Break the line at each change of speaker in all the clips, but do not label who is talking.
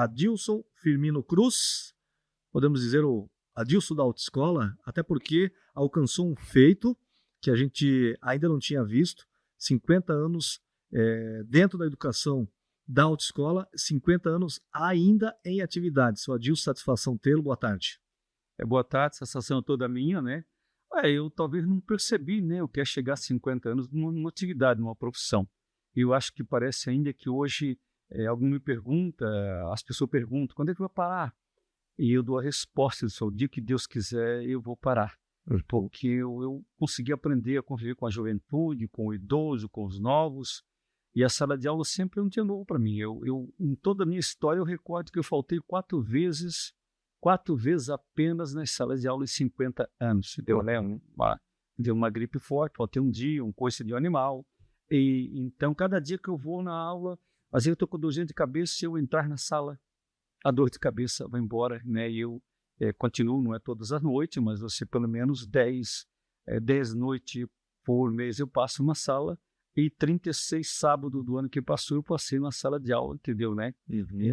Adilson Firmino Cruz, podemos dizer o Adilson da autoescola, até porque alcançou um feito que a gente ainda não tinha visto, 50 anos dentro da educação da autoescola, 50 anos ainda em atividade. Seu Adilson, satisfação tê-lo, boa tarde.
Boa tarde, essa sensação toda minha, né? Eu talvez não percebi, né, o que é chegar a 50 anos numa atividade, numa profissão. E eu acho que parece ainda que hoje alguém me pergunta, as pessoas perguntam, quando é que eu vou parar? E eu dou a resposta, o dia que Deus quiser, eu vou parar. Porque eu consegui aprender a conviver com a juventude, com o idoso, com os novos. E a sala de aula sempre é um dia novo para mim. Em toda a minha história, eu recordo que eu faltei 4 vezes apenas nas salas de aula em 50 anos. Deu uma gripe forte, faltei um dia, um coice de um animal. E então, cada dia que eu vou na aula, às vezes eu estou com dor de cabeça, se eu entrar na sala, a dor de cabeça vai embora, né? E eu continuo, não é todas as noites, mas você pelo menos 10 noites por mês eu passo numa sala. E 36 sábados do ano que passou, eu passei na sala de aula, entendeu, né?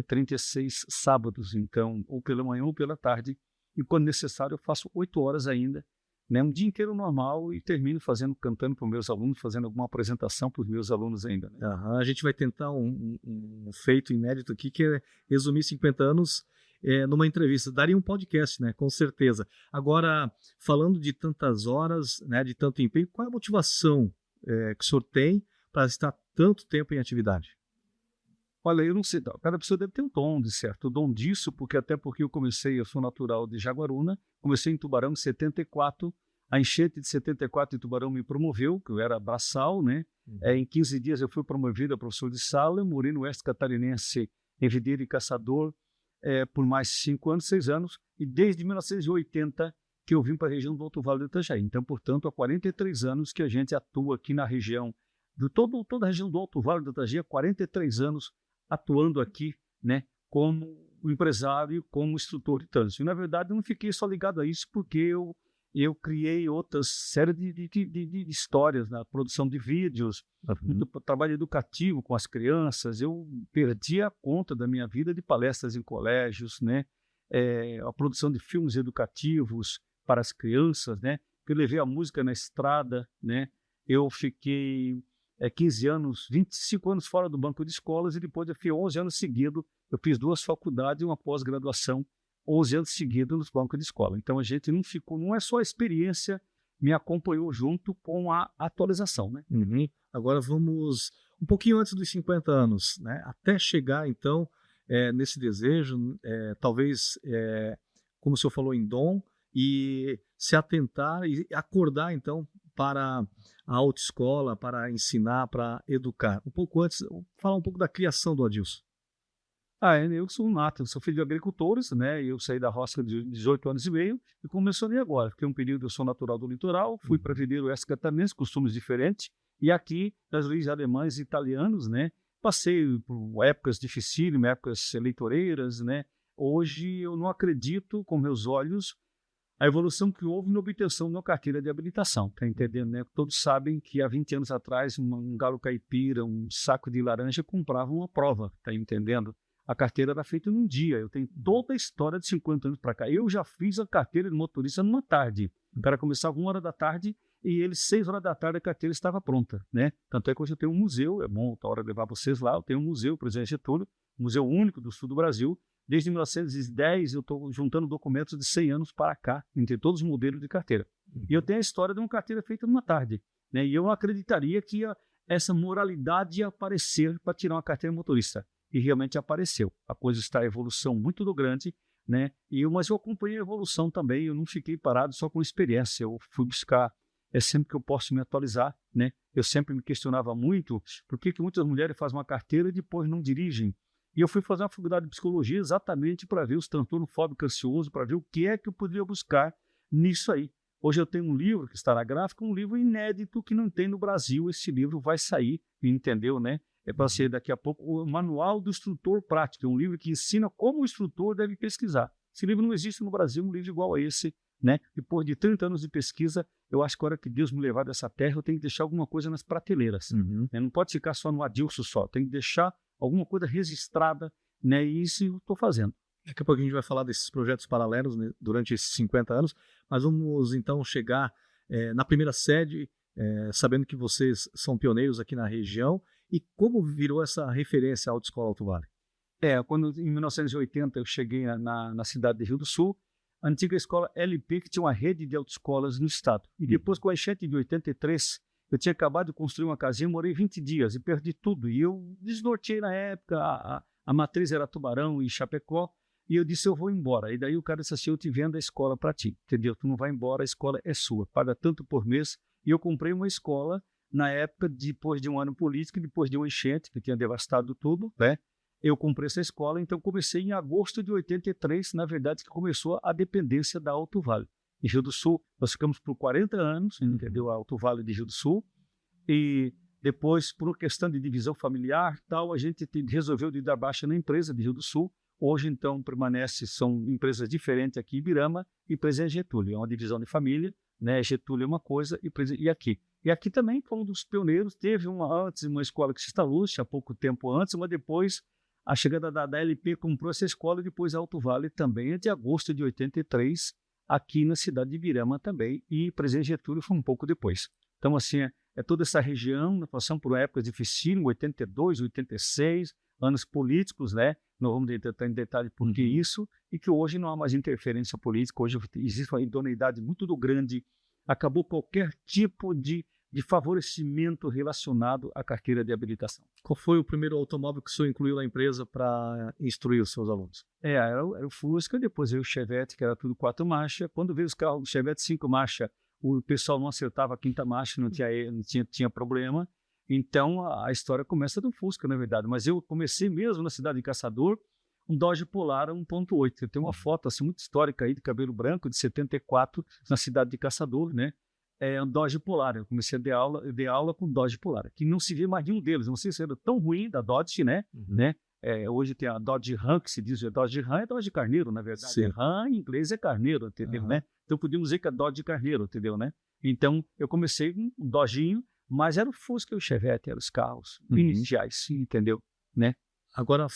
36 sábados, então, ou pela manhã ou pela tarde. E quando necessário, eu faço 8 horas ainda, né? Um dia inteiro normal e termino cantando para os meus alunos, fazendo alguma apresentação para os meus alunos ainda, né?
A gente vai tentar um feito inédito aqui, que é resumir 50 anos numa entrevista. Daria um podcast, né? Com certeza. Agora, falando de tantas horas, né? De tanto empenho, qual é a motivação que o senhor tem para estar tanto tempo em atividade?
Olha, eu não sei, cada pessoa deve ter um dom, de certo, o dom disso, até porque eu sou natural de Jaguaruna, comecei em Tubarão em 74, a enchente de 74 em Tubarão me promoveu, que eu era braçal, né? Em 15 dias eu fui promovido a professor de sala, morei no Oeste Catarinense em Videira e Caçador por mais 6 anos, e desde 1980 que eu vim para a região do Alto Vale do Itajaí. Então, portanto, há 43 anos que a gente atua aqui na região, toda a região do Alto Vale do Itajaí, há 43 anos atuando aqui, né, como empresário, como instrutor de trânsito. E, na verdade, eu não fiquei só ligado a isso, porque eu criei outras séries de histórias na produção de vídeos, do trabalho educativo com as crianças. Eu perdi a conta da minha vida de palestras em colégios, né, a produção de filmes educativos para as crianças, né? Eu levei a música na estrada, né? Eu fiquei 15 anos, 25 anos fora do banco de escolas e depois eu fiquei 11 anos seguidos. Eu fiz 2 faculdades e uma pós-graduação, 11 anos seguidos nos bancos de escola. Então a gente não é só a experiência, me acompanhou junto com a atualização, né?
Agora vamos um pouquinho antes dos 50 anos, né? Até chegar então nesse desejo, talvez, como o senhor falou, em dom, e se atentar e acordar, então, para a autoescola, para ensinar, para educar. Um pouco antes, falar um pouco da criação do Adilson.
Eu sou nato, eu sou filho de agricultores, né? Eu saí da roça de 18 anos e meio e começou ali agora. Fiquei um período, eu sou natural do litoral, fui para Videira Oeste Catarinense, costumes diferentes, e aqui, das origens alemães e italianos, né? Passei por épocas dificílimas, épocas eleitoreiras, né? Hoje eu não acredito com meus olhos a evolução que houve na obtenção de uma carteira de habilitação, tá entendendo, né? Todos sabem que há 20 anos atrás um galo caipira, um saco de laranja comprava uma prova, tá entendendo? A carteira era feita num dia. Eu tenho toda a história de 50 anos para cá. Eu já fiz a carteira de motorista numa tarde. O cara começava 1 hora da tarde e ele, 6 horas da tarde, a carteira estava pronta, né? Tanto é que hoje eu tenho um museu, é bom a hora de levar vocês lá, eu tenho um museu, Presidente Getúlio, museu único do sul do Brasil. Desde 1910 eu estou juntando documentos de 100 anos para cá, entre todos os modelos de carteira. E eu tenho a história de uma carteira feita numa tarde, né? E eu não acreditaria que essa moralidade ia aparecer para tirar uma carteira de motorista. E realmente apareceu. A coisa está em evolução muito grande, né? Mas eu acompanhei a evolução também, eu não fiquei parado só com experiência, eu fui buscar, sempre que eu posso me atualizar, né? Eu sempre me questionava muito por que muitas mulheres fazem uma carteira e depois não dirigem. E eu fui fazer uma faculdade de psicologia exatamente para ver os transtornos fóbicos ansiosos, para ver o que é que eu poderia buscar nisso aí. Hoje eu tenho um livro que está na gráfica, um livro inédito que não tem no Brasil. Esse livro vai sair, entendeu, né? É para ser daqui a pouco o Manual do Instrutor Prático, um livro que ensina como o instrutor deve pesquisar. Esse livro não existe no Brasil, um livro igual a esse, né? Depois de 30 anos de pesquisa, eu acho que a hora que Deus me levar dessa terra, eu tenho que deixar alguma coisa nas prateleiras. Né? Não pode ficar só no Adilson só, tem que deixar alguma coisa registrada né? E isso eu estou fazendo.
Daqui a pouco a gente vai falar desses projetos paralelos, né, durante esses 50 anos, mas vamos então chegar na primeira sede, sabendo que vocês são pioneiros aqui na região, e como virou essa referência à Autoescola Alto Vale?
Quando em 1980 eu cheguei na cidade de Rio do Sul, a antiga escola LP, que tinha uma rede de autoescolas no estado. E depois, com a enchente de 83, eu tinha acabado de construir uma casinha, morei 20 dias e perdi tudo. E eu desnorteei na época, a matriz era Tubarão e Chapecó, e eu disse, eu vou embora. E daí o cara disse assim, eu te vendo a escola para ti, entendeu? Tu não vai embora, a escola é sua, paga tanto por mês. E eu comprei uma escola na época, depois de um ano político, depois de uma enchente, que tinha devastado tudo, né? Eu comprei essa escola, então comecei em agosto de 83, na verdade, que começou a dependência da Alto Vale. Em Rio do Sul, nós ficamos por 40 anos, entendeu? A Alto Vale de Rio do Sul, e depois, por uma questão de divisão familiar, tal, a gente resolveu de dar baixa na empresa de Rio do Sul. Hoje, então, são empresas diferentes aqui em Ibirama e Presidente Getúlio. É uma divisão de família, né? Getúlio é uma coisa e aqui. E aqui também, como um dos pioneiros, teve antes uma escola que se instalou, há pouco tempo antes, mas depois a chegada da LP comprou essa escola, depois a Alto Vale também, é de agosto de 83, aqui na cidade de Ibirama também, e Presidente Getúlio foi um pouco depois. Então, assim, é toda essa região, nós passamos por épocas difíceis, 82, 86, anos políticos, né? Não vamos entrar em detalhe por que isso, e que hoje não há mais interferência política, hoje existe uma idoneidade muito grande, acabou qualquer tipo de favorecimento relacionado à carteira de habilitação.
Qual foi o primeiro automóvel que o senhor incluiu na empresa para instruir os seus alunos?
Era o Fusca, depois veio o Chevette, que era tudo 4 marchas. Quando veio os carros Chevette 5 marchas, o pessoal não acertava a quinta marcha, não tinha problema. Então, a história começa do Fusca, na verdade. Mas eu comecei mesmo na cidade de Caçador, um Dodge Polara 1.8. Eu tenho uma foto assim, muito histórica aí de cabelo branco, de 74, na cidade de Caçador, né? Um Dodge Polara. Eu comecei eu dei aula com Dodge Polara, que não se vê mais nenhum deles. Não sei se era tão ruim da Dodge, né? Hoje tem a Dodge Ram, que se diz Dodge Ram, é Dodge Carneiro, na verdade.
Sim.
Ram em inglês é Carneiro, entendeu, né? Então podíamos dizer que é Dodge Carneiro, entendeu, né? Então eu comecei com um Dodginho, mas era o Fusca e o Chevette, eram os carros iniciais, entendeu, né?
Agora,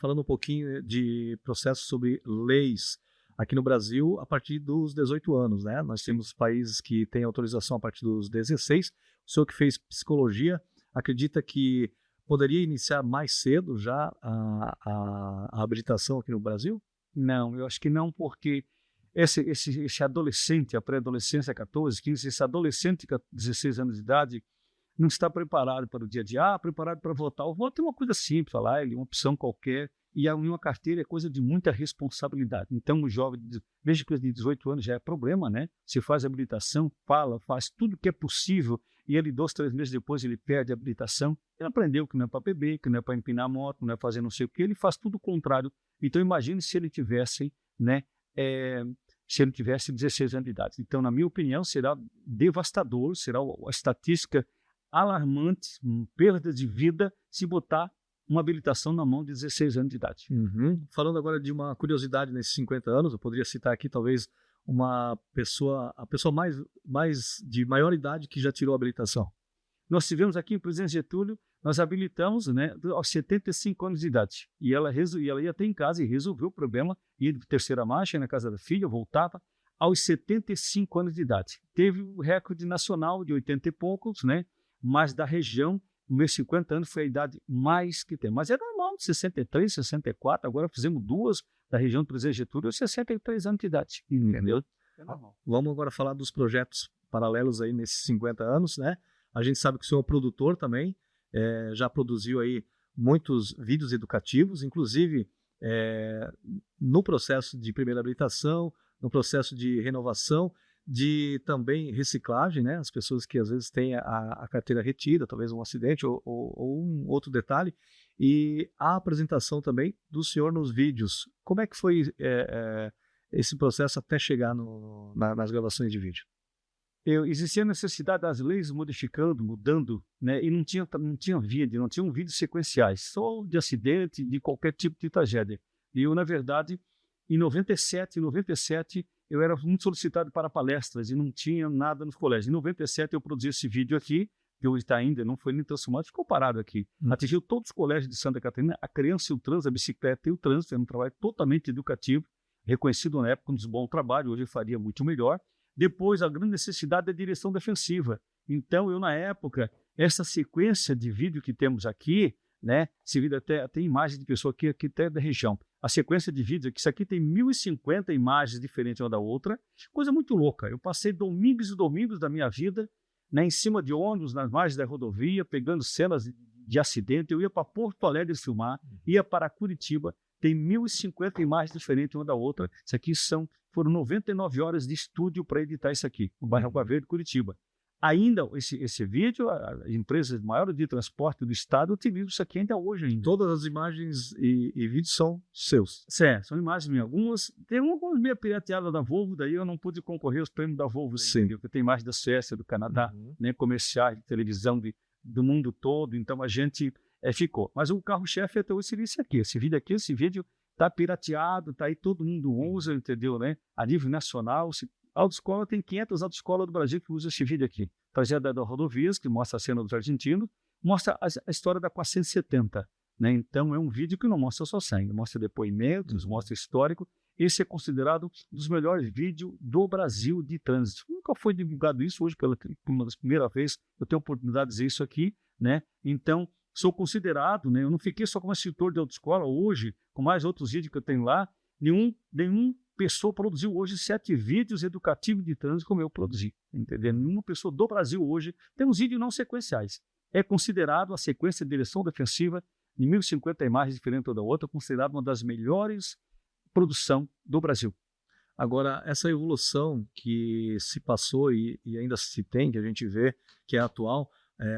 falando um pouquinho de processo sobre leis aqui no Brasil, a partir dos 18 anos, né? Nós temos países que têm autorização a partir dos 16. O senhor que fez psicologia, acredita que poderia iniciar mais cedo já a habilitação aqui no Brasil?
Não, eu acho que não, porque esse adolescente, a pré-adolescência 14, 15, esse adolescente com 16 anos de idade, não está preparado para o dia a dia, preparado para votar. O voto é uma coisa simples, lá, ele é uma opção qualquer, e uma carteira é coisa de muita responsabilidade. Então, o jovem, desde que de 18 anos já é problema, né? Se faz habilitação, faz tudo que é possível, e ele, 2, 3 meses depois, ele perde a habilitação. Ele aprendeu que não é para beber, que não é para empinar a moto, não é fazer não sei o que, ele faz tudo o contrário. Então, imagine se ele tivesse, né? Se ele tivesse 16 anos de idade. Então, na minha opinião, será devastador, será a estatística alarmante, perda de vida, se botar uma habilitação na mão de 16 anos de idade.
Falando agora de uma curiosidade nesses 50 anos, eu poderia citar aqui talvez a pessoa de maior idade que já tirou a habilitação.
Nós tivemos aqui em Presidente Getúlio, nós habilitamos, né, aos 75 anos de idade. E ela ia até em casa e resolveu o problema, ia de terceira marcha, ia na casa da filha, voltava aos 75 anos de idade. Teve o recorde nacional de 80 e poucos, né? Mas da região, nos meus 50 anos foi a idade mais que tem. Mas é normal, 63, 64, agora fizemos 2 da região do Presidente Getúlio, 63 anos de idade, entendeu? É normal.
Vamos agora falar dos projetos paralelos aí nesses 50 anos, né? A gente sabe que o senhor é produtor também, já produziu aí muitos vídeos educativos, inclusive no processo de primeira habilitação, no processo de renovação, de também reciclagem, né? As pessoas que às vezes têm a carteira retida, talvez um acidente ou um outro detalhe, e a apresentação também do senhor nos vídeos. Como é que foi esse processo até chegar nas gravações de vídeo?
Existia a necessidade das leis mudando, né? E não tinham vídeos sequenciais, só de acidente, de qualquer tipo de tragédia. E eu, na verdade, em 97, eu era muito solicitado para palestras e não tinha nada nos colégios. Em 97 eu produzi esse vídeo aqui, que hoje está ainda, não foi nem transformado, ficou parado aqui. Atingiu todos os colégios de Santa Catarina, a criança e o trânsito, a bicicleta e o trânsito, é um trabalho totalmente educativo, reconhecido na época como um bom trabalho, hoje faria muito melhor. Depois, a grande necessidade da direção defensiva. Então, eu, na época, essa sequência de vídeo que temos aqui, né, esse vídeo até tem imagem de pessoa aqui até da região. A sequência de vídeos aqui, isso aqui tem 1.050 imagens diferentes uma da outra, coisa muito louca. Eu passei domingos e domingos da minha vida, né, em cima de ônibus, nas margens da rodovia, pegando cenas de acidente. Eu ia para Porto Alegre filmar, ia para Curitiba, tem 1.050 imagens diferentes uma da outra. Isso aqui foram 99 horas de estúdio para editar isso aqui, no bairro Água Verde, Curitiba. Ainda esse vídeo, as empresas maiores de transporte do estado utilizam isso aqui ainda hoje.
Todas as imagens e vídeos são seus?
São imagens minhas. Tem algumas meio pirateadas da Volvo, daí eu não pude concorrer aos prêmios da Volvo.
Sim.
Porque tem imagens da Suécia, do Canadá, né, comerciais, de televisão do mundo todo, então a gente ficou. Mas o carro-chefe até hoje seria esse aqui. Esse vídeo está pirateado, está aí, todo mundo usa, entendeu, né? A nível nacional, autoescola, tem 500 autoescolas do Brasil que usam esse vídeo aqui. Trajeto da rodovias, que mostra a cena dos argentinos, mostra a história da 470. Né? Então, é um vídeo que não mostra só sangue, mostra depoimentos, mostra histórico. Esse é considerado um dos melhores vídeos do Brasil de trânsito. Nunca foi divulgado isso hoje, por uma das primeiras vezes, eu tenho a oportunidade de dizer isso aqui. Né? Então, sou considerado, né? Eu não fiquei só como instrutor de autoescola, hoje, com mais outros vídeos que eu tenho lá, nenhum pessoa produziu hoje 7 vídeos educativos de trânsito como eu produzi, entendeu? Nenhuma pessoa do Brasil hoje tem uns vídeos não sequenciais. É considerado a sequência de direção defensiva de 1.050 imagens diferentes uma da outra, considerado uma das melhores produções do Brasil.
Agora, essa evolução que se passou e ainda se tem, que a gente vê, que é atual,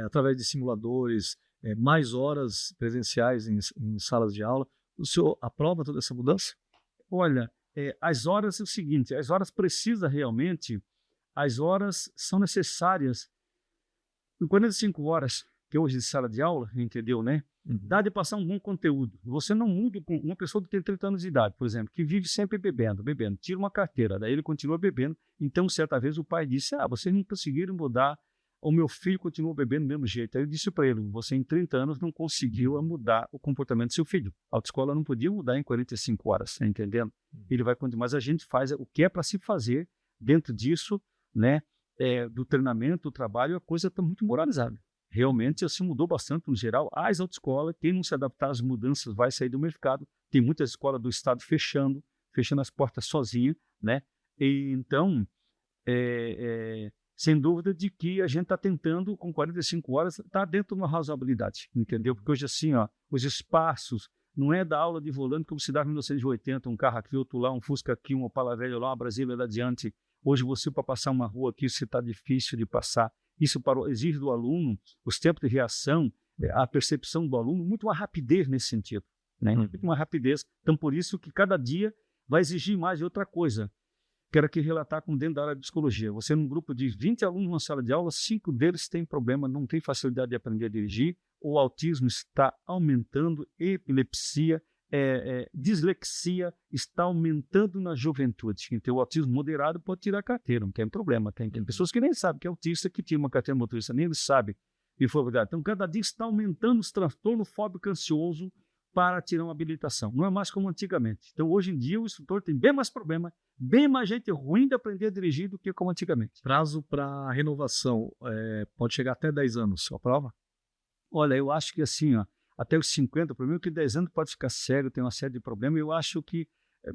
através de simuladores, mais horas presenciais em salas de aula, o senhor aprova toda essa mudança?
Olha, as horas é o seguinte, as horas precisa realmente, as horas são necessárias. Em 45 horas, que hoje de sala de aula, entendeu, né? Dá de passar um bom conteúdo. Você não muda com uma pessoa que tem 30 anos de idade, por exemplo, que vive sempre bebendo, tira uma carteira, daí ele continua bebendo. Então, certa vez o pai disse, vocês não conseguiram mudar, o meu filho continua bebendo do mesmo jeito. Aí eu disse para ele, você em 30 anos não conseguiu mudar o comportamento do seu filho. A autoescola não podia mudar em 45 horas, tá entendendo? Ele vai continuar, mas a gente faz o que é para se fazer dentro disso, né? Do treinamento, do trabalho, a coisa está muito moralizada. Realmente, assim, mudou bastante no geral. As autoescolas, quem não se adaptar às mudanças vai sair do mercado. Tem muitas escolas do estado fechando as portas sozinha, né? E, então, sem dúvida de que a gente está tentando, com 45 horas, estar dentro de uma razoabilidade, entendeu? Porque hoje, assim, os espaços, não é da aula de volante como se dava em 1980, um carro aqui, outro lá, um Fusca aqui, um Opala velho lá, uma Brasília lá adiante. Hoje, você, para passar uma rua aqui, você está difícil de passar. Isso exige do aluno os tempos de reação, a percepção do aluno, muito uma rapidez nesse sentido, né? Muito uma rapidez. Então, por isso que cada dia vai exigir mais de outra coisa. Quero aqui relatar como dentro da área de psicologia. Você, num grupo de 20 alunos numa sala de aula, 5 deles têm problema, não têm facilidade de aprender a dirigir, o autismo está aumentando, epilepsia, dislexia está aumentando na juventude. Então, o autismo moderado pode tirar a carteira, não tem problema. Tem pessoas que nem sabem que é autista, que tira uma carteira motorista, nem eles sabem. Então, cada dia está aumentando os transtornos fóbico ansioso para tirar uma habilitação. Não é mais como antigamente. Então, hoje em dia, o instrutor tem bem mais problema, bem mais gente ruim de aprender a dirigir do que como antigamente.
Prazo para renovação pode chegar até 10 anos, sua prova?
Olha, eu acho que assim, até os 50, o problema é que 10 anos pode ficar sério, tem uma série de problemas, eu acho que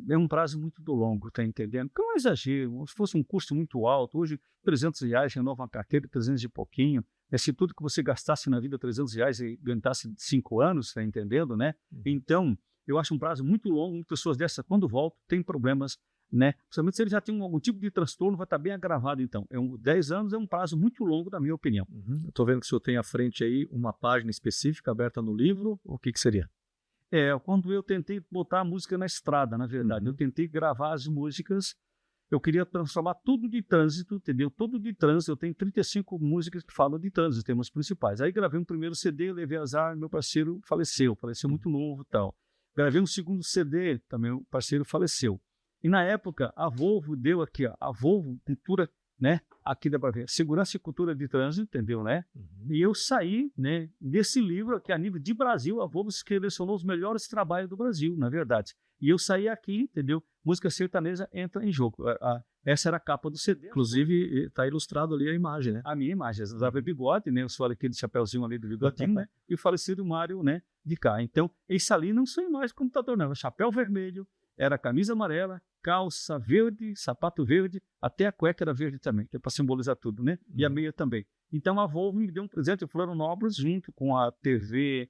é um prazo muito longo, tá entendendo? Porque é um exagero, se fosse um custo muito alto, hoje R$300 renova uma carteira, 300 e pouquinho, se tudo que você gastasse na vida R$300 e ganhasse 5 anos, tá entendendo, né? Então, eu acho um prazo muito longo, muitas pessoas dessas, quando voltam, têm problemas, né? Principalmente se ele já tem algum tipo de transtorno, vai estar bem agravado, então. 10 anos é um prazo muito longo, na minha opinião.
Eu estou vendo que o senhor tem à frente aí uma página específica aberta no livro, o que seria?
Quando eu tentei botar a música na estrada, na verdade, eu tentei gravar as músicas, eu queria transformar tudo de trânsito, entendeu? Tudo de trânsito, eu tenho 35 músicas que falam de trânsito, temas principais. Aí gravei um primeiro CD, levei azar, meu parceiro faleceu muito novo e tal. Gravei um segundo CD, também o parceiro faleceu. E na época, a Volvo deu aqui, a Volvo Cultura né? Aqui dá para ver, Segurança e Cultura de Trânsito, entendeu, né? E eu saí, né, desse livro que a nível de Brasil, a Volvo selecionou os melhores trabalhos do Brasil, na verdade. E eu saí aqui, entendeu? Música sertaneja entra em jogo. Essa era a capa do CD.
Inclusive, está ilustrado ali a imagem, né?
A minha imagem. Eu usava bigode, né? Eu sou aquele chapéuzinho ali do bigodinho, né? E o falecido Mário, né? De cá. Então, esse ali não são imagens de computador, não. Era chapéu vermelho, era camisa amarela, calça verde, sapato verde, até a cueca era verde também, que é para simbolizar tudo, né? E a meia também. Então, a Volvo me deu um presente, o Florianópolis, junto com a TV...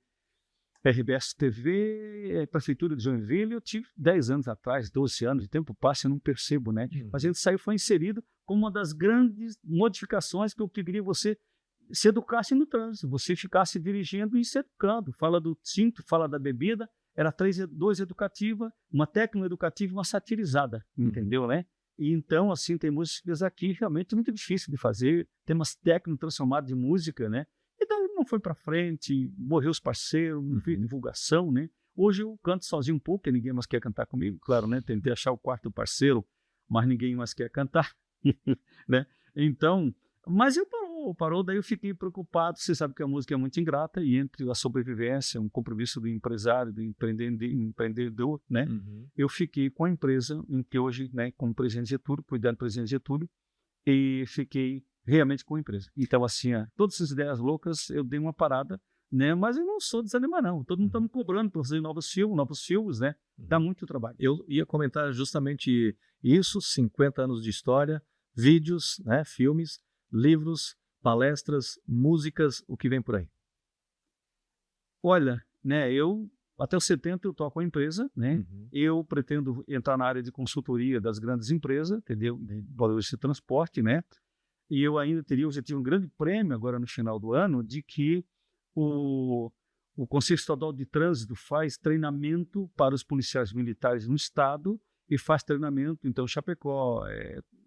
RBS TV, Prefeitura de Joinville, eu tive 10 anos atrás, 12 anos, de tempo passa, eu não percebo, né? Mas ele saiu, foi inserido como uma das grandes modificações que eu queria você se educasse no trânsito, você ficasse dirigindo e se educando. Fala do cinto, fala da bebida, era 2 educativa, uma tecno-educativa e uma satirizada, entendeu, né? E então, assim, tem músicas aqui realmente muito difícil de fazer, temas técnicos transformados de música, né? E daí não foi para frente, morreu os parceiros, não fiz divulgação, né? Hoje eu canto sozinho um pouco, porque ninguém mais quer cantar comigo, claro, né? Tentei achar o quarto parceiro, mas ninguém mais quer cantar, né? Então, mas parou, daí eu fiquei preocupado, você sabe que a música é muito ingrata, e entre a sobrevivência, um compromisso do empresário, do empreendedor, né? Eu fiquei com a empresa, em que hoje, né, como presidente Getúlio, cuidando do presidente Getúlio, e fiquei realmente com a empresa. Então, assim, todas essas ideias loucas, eu dei uma parada, né? Mas eu não sou desanimar, não. Todo mundo está me cobrando para fazer novos filmes, né? Dá muito trabalho.
Eu ia comentar justamente isso, 50 anos de história, vídeos, né, filmes, livros, palestras, músicas, o que vem por aí?
Olha, né, até os 70 eu toco a empresa, né? Eu pretendo entrar na área de consultoria das grandes empresas, entendeu? De valores de transporte, né? E eu ainda já tive um grande prêmio agora no final do ano de que o Conselho Estadual de Trânsito faz treinamento para os policiais militares no estado e faz treinamento, então, Chapecó,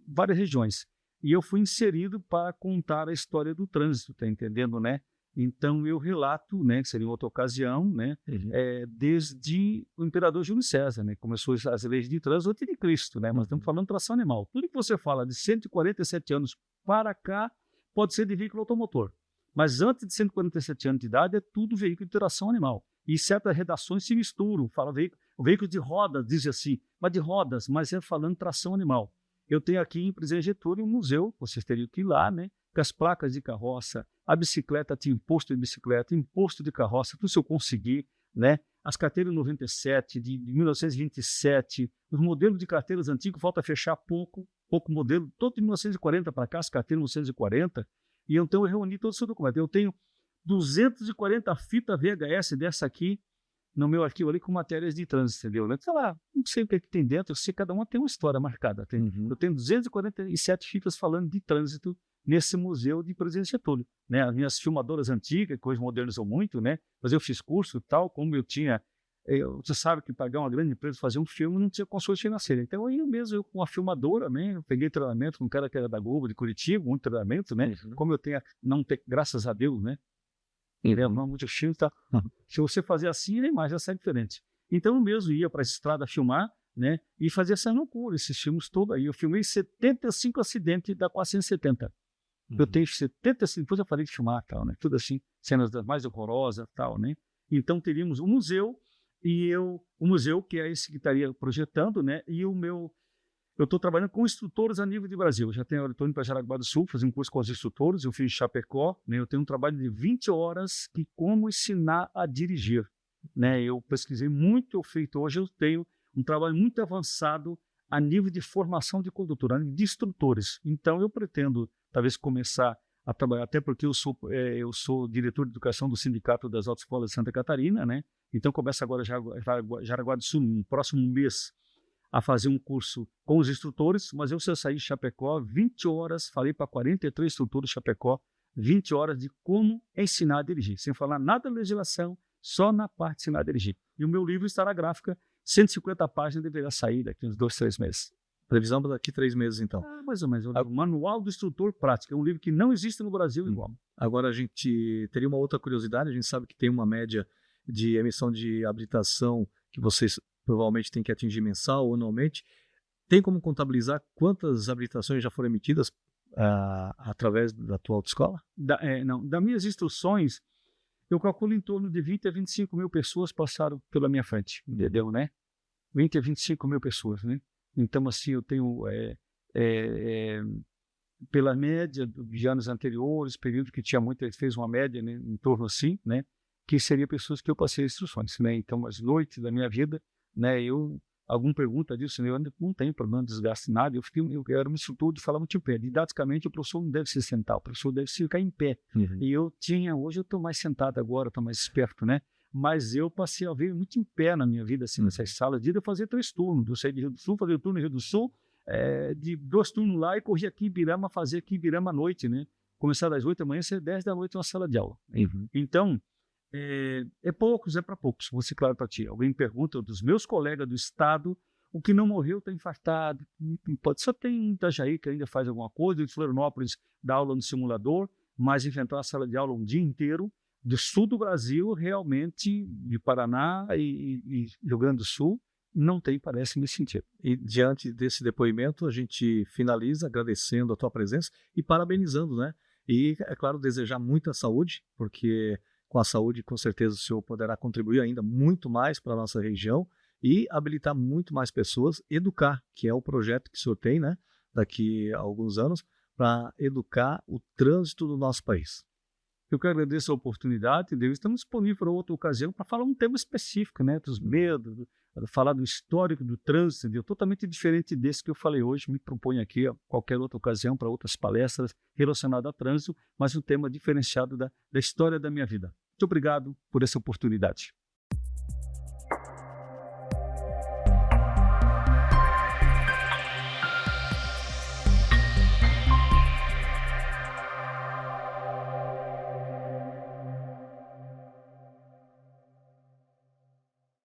várias regiões. E eu fui inserido para contar a história do trânsito, tá entendendo, né? Então, eu relato, né, que seria outra ocasião, né, desde o imperador Júlio César, né, começou as leis de trânsito antes de Cristo, né, mas estamos falando de tração animal. Tudo que você fala de 147 anos para cá pode ser de veículo automotor, mas antes de 147 anos de idade é tudo veículo de tração animal. E certas redações se misturam, fala veículo de rodas, diz assim, mas de rodas, mas é falando tração animal. Eu tenho aqui em Presidente Getúlio um museu, vocês teriam que ir lá, né? Com as placas de carroça, a bicicleta tinha imposto de bicicleta, imposto de carroça, tudo se eu conseguir, né? As carteiras 97, de 1927, os modelos de carteiras antigos, falta fechar pouco modelo, todo de 1940 para cá, as carteiras 1940, e então eu reuni todo esse documento. Eu tenho 240 fitas VHS dessa aqui, no meu arquivo ali com matérias de trânsito, entendeu? Sei lá, não sei o que tem dentro, eu sei que cada uma tem uma história marcada. Eu tenho 247 fitas falando de trânsito nesse museu de Presidente Getúlio, né? As minhas filmadoras antigas, que hoje modernizou muito, né? Mas eu fiz curso e tal, como eu tinha... você sabe que pagar uma grande empresa fazer um filme não tinha consulta financeira. Então eu com a filmadora, né? Eu peguei treinamento com um cara que era da Globo de Curitiba, muito treinamento, né? Como eu tenho, graças a Deus, né? Não, muito filme, tá? Se você fazer assim, a imagem já sai diferente. Então eu mesmo ia para a estrada filmar, né? E fazia essa loucura, esses filmes todos aí. Eu filmei 75 acidentes da 470. Eu tenho 75, depois eu falei de filmar, tal, né? Tudo assim, cenas das mais horrorosas, tal, né? Então teríamos um museu, o museu que é esse que estaria projetando, né? E eu estou trabalhando com instrutores a nível de Brasil. Eu estou indo para Jaraguá do Sul, fazer um curso com os instrutores, eu fiz em Chapecó, né? Eu tenho um trabalho de 20 horas que como ensinar a dirigir, né? Eu pesquisei muito, hoje eu tenho um trabalho muito avançado a nível de formação de condutor, a nível de instrutores. Então eu pretendo talvez começar a trabalhar, até porque eu sou diretor de educação do Sindicato das Autoescolas de Santa Catarina, né? Então começa agora Jaraguá do Sul, no próximo mês, a fazer um curso com os instrutores, mas se eu sair de Chapecó, 20 horas, falei para 43 instrutores de Chapecó, 20 horas de como ensinar a dirigir, sem falar nada da legislação, só na parte de ensinar a dirigir. E o meu livro estará gráfica, 150 páginas, deverá sair daqui uns 2, 3 meses.
Previsão para daqui 3 meses, então.
Mais ou menos. O Manual do Instrutor Prático. É um livro que não existe no Brasil igual.
Agora, a gente teria uma outra curiosidade. A gente sabe que tem uma média de emissão de habilitação que vocês provavelmente têm que atingir mensal ou anualmente. Tem como contabilizar quantas habilitações já foram emitidas através da tua autoescola?
Não, das minhas instruções, eu calculo em torno de 20 a 25 mil pessoas passaram pela minha frente, entendeu, né? 20 a 25 mil pessoas, né? Então, assim, eu tenho, pela média de anos anteriores, período que tinha muito, ele fez uma média, né, em torno assim, né? Que seria pessoas que eu passei instruções, né? Então, as noites da minha vida, né? Alguma pergunta disso, né? Eu não tenho problema de desgaste nada, eu era um instrutor de falar muito em pé. Didaticamente, o professor não deve se sentar, o professor deve ficar em pé.
Uhum.
E hoje eu estou mais sentado agora, estou mais esperto, né? Mas eu passei a ver muito em pé na minha vida, assim, nessas salas de eu fazia 3 turnos, eu saí de Rio do Sul, fazia o turno no Rio do Sul, de 2 turnos lá e corria aqui em Ibirama, fazia aqui em Ibirama à noite, né? Começar das 8 da manhã, ser 10 da noite uma sala de aula.
Uhum.
Então, poucos, para poucos, vou ser claro para ti. Alguém pergunta dos meus colegas do estado, o que não morreu está infartado, só tem Itajaí que ainda faz alguma coisa, em Florianópolis dá aula no simulador, mas inventar uma sala de aula um dia inteiro, do sul do Brasil, realmente, de Paraná e Rio Grande do Sul, não tem, parece, nesse sentido.
E diante desse depoimento, a gente finaliza agradecendo a tua presença e parabenizando, né? E, é claro, desejar muita saúde, porque com a saúde, com certeza, o senhor poderá contribuir ainda muito mais para a nossa região e habilitar muito mais pessoas, educar, que é o projeto que o senhor tem, né? Daqui a alguns anos, para educar o trânsito do nosso país.
Eu que agradeço a oportunidade, entendeu? Estamos disponíveis para outra ocasião para falar um tema específico, né? Dos medos, falar do histórico do trânsito, entendeu? Totalmente diferente desse que eu falei hoje. Me proponho aqui a qualquer outra ocasião para outras palestras relacionadas a trânsito, mas um tema diferenciado da história da minha vida. Muito obrigado por essa oportunidade.